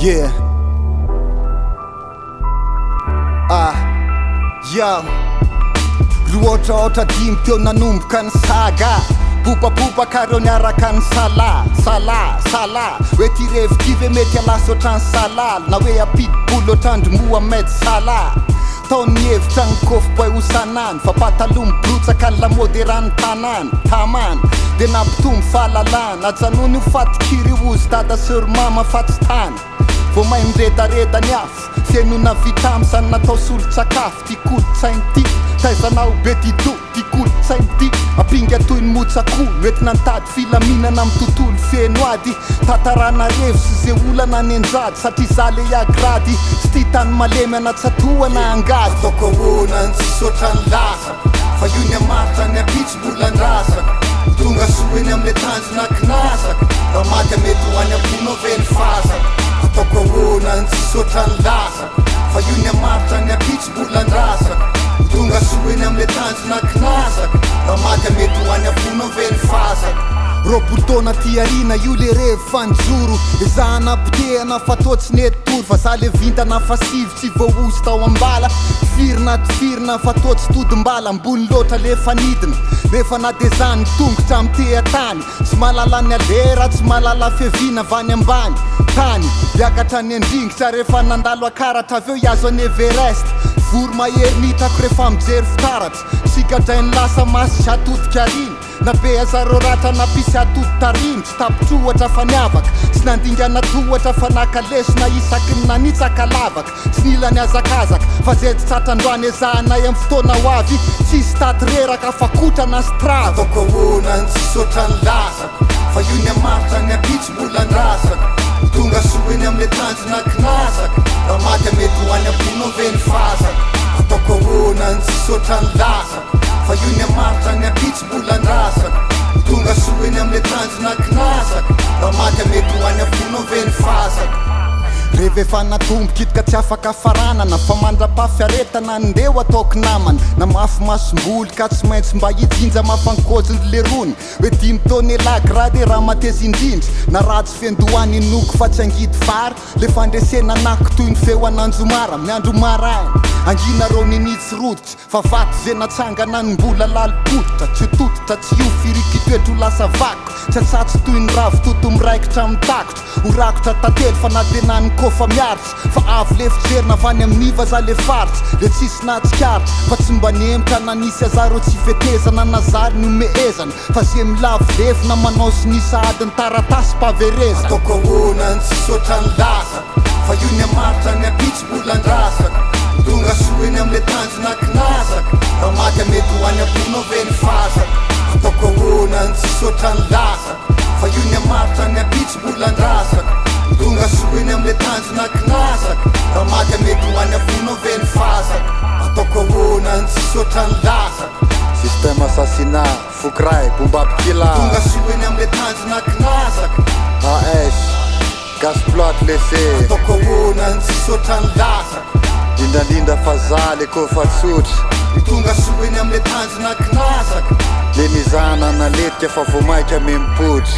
Yeah. Yo. Ruotraotra dimy teo nanomboka ny saga. Popapopa kareo niaraka ny sala hoe ty reviky ve mety alasy ohatrany salal na hoe apidibolo ohatrandry Mohamed Salah. Taony hevitra ny kofboy hosanany fa pataloha mibrotsaka ny lamody rany tanany tamany de nampitombo fahalalana ajanony ho fatikiry ozy dada seur mama fatsitany vao mahay miredareda ny afo fiainona vita am'zany natao solon-tsakafo ty kolotsainy ty taizanao be dido ty kolotsainy ty apinga toy ny motsako mety nantady filaminana amy tontolo feno ady tatarana revo sy ze olana ny anjady satria za le Agrady sy ty tany malemy anatsatoana angady ataoko ahoana ny tsisy ohatrany lasako fa io ny amaritra ny apitsy mbola andrasako tonga soeny am'le tanjona kinasako raha maty mety hoany amponao ve ny fasako ataoko ahoana ny tsisy ohatrany lasako fa io ny amaritra ny apitsy mbola andrasako tonga soeny am'le tanjona kinasako raha maty mety hoany amponao ve ny fasako roapolo taona ty arina io le revo fanjoro ezahana potehana fa totsy netory fa za le Vintana Fahasivy tsy voaosy tao ambala firina ty firina fa totsy todim-bala ambony loatra le fanidina rehefa na de zany tongotra amy tehatany tsy malala ny alera tsy malala fiavina vany ambany tany iakatra ny andringitra rehefa nandalo akaratra aveo iazo any Everest voro mahery nitako rehefa mijery fitaratra sikadrainy lasa masy atodika ariny na be azaro ratra napisy atody tarimy tsy tapitrohatra fa niavaka tsy nandingana tohatra fa nakalesona isaky ny nanitsaka lavaka tsy nila ny azakazaka fa zay tsy tratrandroany ezahanay amy fotoana ho avy tsisy taty reraka fa kotrana strava ataoko ahoana ny tsisy ohatrany lasako fa io ny amaritra ny apitsy mbola andrasako tonga soeny am'le tanjona kinasako raha maty mety hoany amponao ve ny fasako ataoko ahoana ny tsisy ohatrany lasako fa io ny amaritra ny apitsy mbola andrasako tonga soeny am'le tanjona kinasako raha maty mety hoany amponao ve ny fasako rehefa efa natomboka itika tsy afaka faranana fa mandra-pafiaretana ndeo ataoko namana na mafy masom-boly ka tsy maintsy mba hijinja mafankoziny le rony hoe dimy taona ela Agrad raha mateza indrindry na ratsy fendohany noko fa tsy angidy vary le fandresena nako toy ny feo ananjomara miandro maraina angina reo ninitsy roditra fa vaty ze natsangana ny mbola lalipototra tsy tototra tsy io firiky toetro lasa vako tsy atsatsy toy ny ravo toto miraikitra amy takotra ho rakotra tantely fa na tena ny kofa miaritsy fa avy le fijerina avany aminiva za le faritsy le tsisy natsikaritra fa tsy mba nemitra nanisy azaro tsy fetezana nazary ny omehezana fa ze milavo levina manao sy nisa adiny taratasy paverezana ataoko ahoana ny tsisy ohatrany lasako fa io ny amaritra ny apitsy mbola andrasako tonga soeny am'le tanjona kinasako raha maty mety hoany amponao ve ny fasako ataoko ahoana ny tsisy ohatrany lasako fa io ny amaritra ny apitsy mbola andrasako tonga soeny am'le tanjona kinasako raha maty mety hoany amponao ve ny fasako ataoko ahoana ny tsisy ohatrany lasako Système assassinat, fokray, bomba apikila tonga soeny am'le tanjona kinasako AS, gas plot laissé ataoko ahoana ny tsisy ohatrany lasako Linda fa za le kofa tsotra tonga soeny am'le tanjona kinasako le mizana analetika fa vo maika mempotry